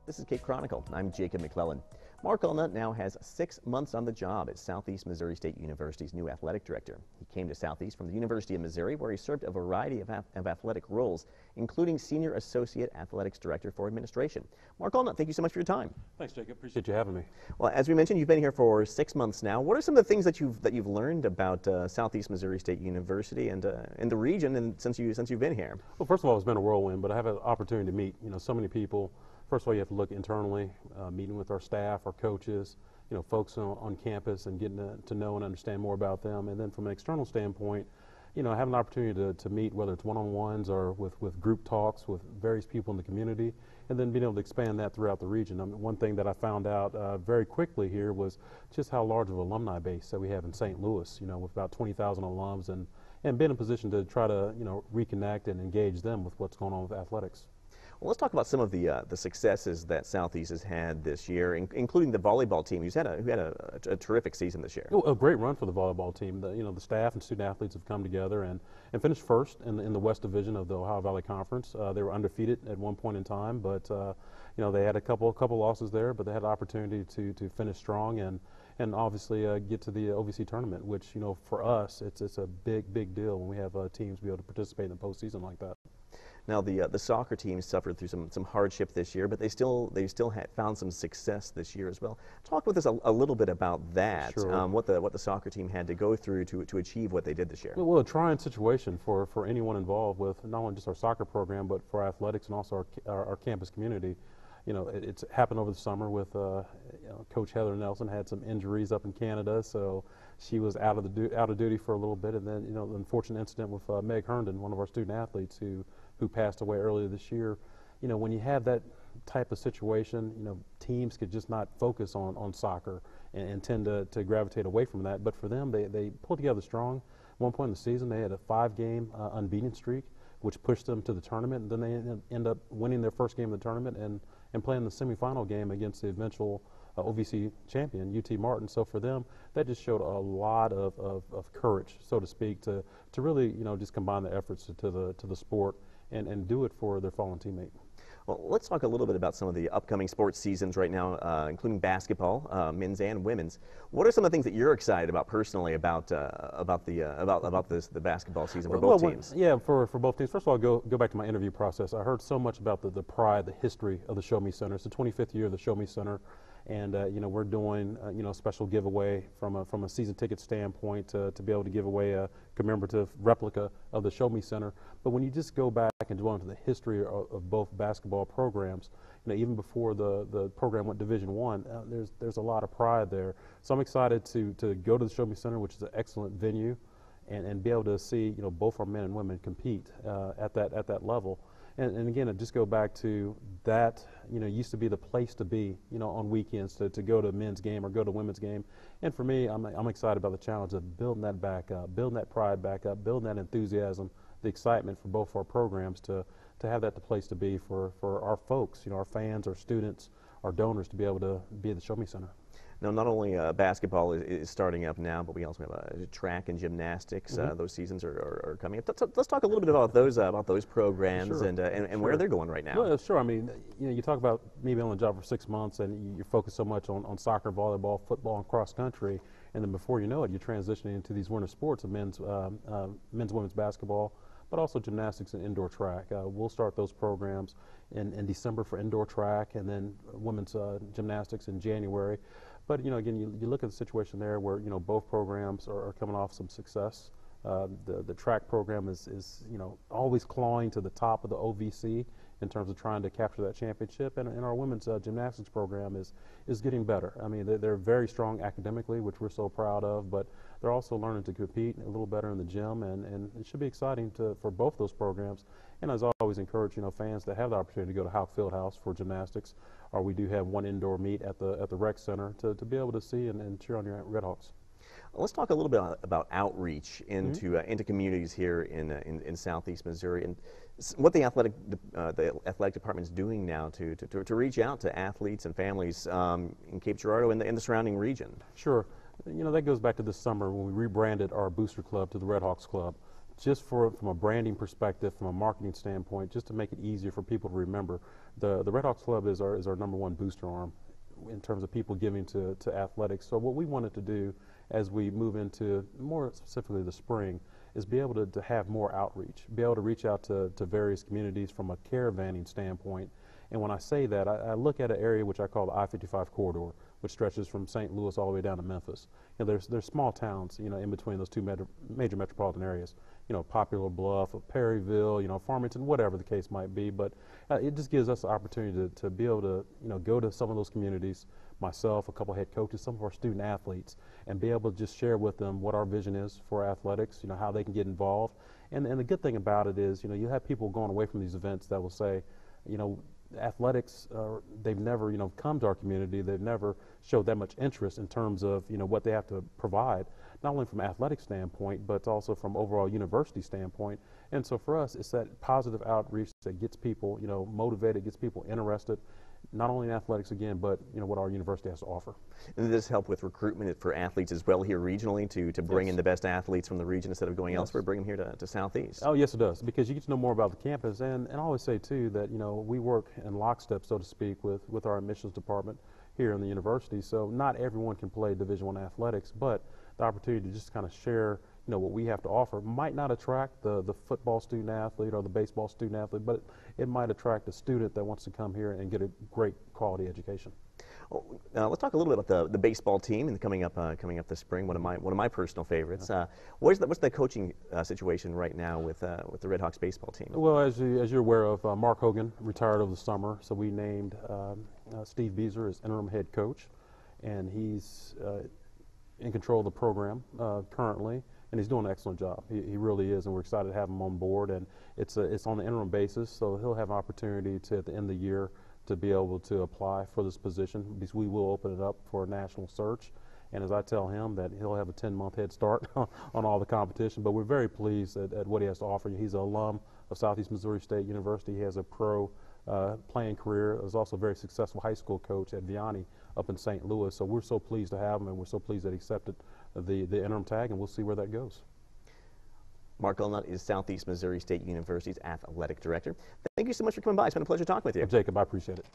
This is Cape Chronicle. I'm Jacob McClellan. Mark Alnutt now has 6 months on the job as Southeast Missouri State University's new athletic director. He came to Southeast from the University of Missouri, where he served a variety of athletic roles, including Senior Associate Athletics Director for Administration. Mark Alnutt, thank you so much for your time. Thanks, Jacob. Appreciate you having me. Well, as we mentioned, you've been here for 6 months now. What are some of the things that you've learned about Southeast Missouri State University and in the region, and since you've been here? Well, first of all, it's been a whirlwind, but I have an opportunity to meet so many people. First of all, you have to look internally, meeting with our staff, our coaches, folks on campus, and getting to know and understand more about them. And then from an external standpoint, I have an opportunity to meet, whether it's one-on-ones or with group talks with various people in the community, and then being able to expand that throughout the region. I mean, one thing that I found out very quickly here was just how large of an alumni base that we have in St. Louis, with about 20,000 alums, and being in a position to try to, reconnect and engage them with what's going on with athletics. Well, let's talk about some of the successes that Southeast has had this year, including the volleyball team, who had a terrific season this year. A great run for the volleyball team. The staff and student athletes have come together and finished first in the West Division of the Ohio Valley Conference. They were undefeated at one point in time, but they had a couple losses there, but they had an opportunity to finish strong and obviously get to the OVC tournament, which for us it's a big deal when we have teams be able to participate in the postseason like that. Now the soccer team suffered through some hardship this year, but they still had found some success this year as well. Talk with us a little bit about that. Sure. What the soccer team had to go through to achieve what they did this year. Well, a trying situation for anyone involved with not only just our soccer program, but for athletics and also our campus community. It's happened over the summer with Coach Heather Nelson had some injuries up in Canada, so she was out of duty for a little bit, and then the unfortunate incident with Meg Herndon, one of our student athletes who passed away earlier this year. When you have that type of situation, teams could just not focus on soccer and tend to gravitate away from that. But for them, they pulled together strong. At one point in the season, they had a 5-game unbeaten streak, which pushed them to the tournament, and then they end up winning their first game of the tournament and playing the semifinal game against the eventual OVC champion, UT Martin. So for them, that just showed a lot of courage, so to speak, to really just combine the efforts to the sport and do it for their fallen teammate. Well, let's talk a little bit about some of the upcoming sports seasons right now, including basketball, men's and women's. What are some of the things that you're excited about personally about the basketball season for both teams? Yeah, for both teams. First of all, go back to my interview process. I heard so much about the pride, the history of the Show Me Center. It's the 25th year of the Show Me Center, and we're doing a special giveaway from a season ticket standpoint to be able to give away a commemorative replica of the Show Me Center. But when you just go back and dwell into the history of both basketball programs, even before the program went Division I, there's a lot of pride there. So I'm excited to go to the Show Me Center, which is an excellent venue, and be able to see both our men and women compete at that level. And again, just go back to that, used to be the place to be, on weekends to go to a men's game or go to a women's game. And for me, I'm excited about the challenge of building that back up, building that pride back up, building that enthusiasm, the excitement for both our programs to have that the place to be for our folks, our fans, our students, our donors to be able to be at the Show Me Center. Now, not only basketball is starting up now, but we also have track and gymnastics. Those seasons are coming up. Let's talk a little bit about those programs. Sure. and sure. Where they're going right now. Well, sure. I mean, you talk about me being on the job for 6 months, and you're focused so much on soccer, volleyball, football, and cross country, and then before you know it, you're transitioning into these winter sports of men's, women's basketball, but also gymnastics and indoor track. We'll start those programs in December for indoor track, and then women's gymnastics in January. But again, you look at the situation there where both programs are coming off some success. The track program is always clawing to the top of the OVC in terms of trying to capture that championship, and our women's gymnastics program is getting better. I mean, they're very strong academically, which we're so proud of, but they're also learning to compete a little better in the gym, and it should be exciting for both those programs. And as I always encourage fans that have the opportunity to go to Houck Fieldhouse for gymnastics, or we do have one indoor meet at the rec center to be able to see and cheer on your Redhawks. Let's talk a little bit about outreach into communities here in Southeast Missouri, and what the athletic department is doing now to reach out to athletes and families in Cape Girardeau and the surrounding region. Sure. That goes back to this summer when we rebranded our booster club to the Redhawks Club. Just from a branding perspective, from a marketing standpoint, just to make it easier for people to remember. The Red Hawks Club is our #1 booster arm in terms of people giving to athletics. So what we wanted to do as we move into more specifically the spring is be able to have more outreach, be able to reach out to various communities from a caravanning standpoint. And when I say that, I look at an area which I call the I-55 corridor, which stretches from St. Louis all the way down to Memphis. You know, there's small towns, you know, in between those two major metropolitan areas. You know, Poplar Bluff, Perryville, you know, Farmington, whatever the case might be. But it just gives us the opportunity to be able to, you know, go to some of those communities, myself, a couple head coaches, some of our student athletes, and be able to just share with them what our vision is for athletics, you know, how they can get involved. And the good thing about it is, you know, you have people going away from these events that will say, you know, athletics, they've never, you know, come to our community. They've never showed that much interest in terms of, you know, what they have to provide, not only from an athletic standpoint, but also from overall university standpoint. And so for us, it's that positive outreach that gets people, you know, motivated, gets people interested, not only in athletics again, but, you know, what our university has to offer. And does this help with recruitment for athletes as well here regionally to bring in the best athletes from the region instead of going elsewhere, bring them here to Southeast? Oh, yes, it does, because you get to know more about the campus. And I always say, too, that, you know, we work in lockstep, so to speak, with our admissions department here in the university. So not everyone can play Division I athletics, but the opportunity to just kind of share, you know, what we have to offer might not attract the football student athlete or the baseball student athlete, but it might attract a student that wants to come here and get a great quality education. Let's talk a little bit about the baseball team and coming up this spring. One of my personal favorites. What's the coaching situation right now with the Red Hawks baseball team? Well, as you're aware of, Mark Hogan retired over the summer, so we named Steve Beazer as interim head coach, and he's in control of the program currently. And he's doing an excellent job. He really is, and we're excited to have him on board. And it's on the interim basis, so he'll have an opportunity to, at the end of the year, to be able to apply for this position, because we will open it up for a national search. And as I tell him, that he'll have a 10-month head start on all the competition. But we're very pleased at what he has to offer. He's an alum of Southeast Missouri State University. He has a pro playing career. He was also a very successful high school coach at Vianney up in St. Louis. So we're so pleased to have him, and we're so pleased that he accepted the interim tag, and we'll see where that goes. Mark Alnutt is Southeast Missouri State University's athletic director. Thank you so much for coming by. It's been a pleasure talking with you. Jacob, I appreciate it.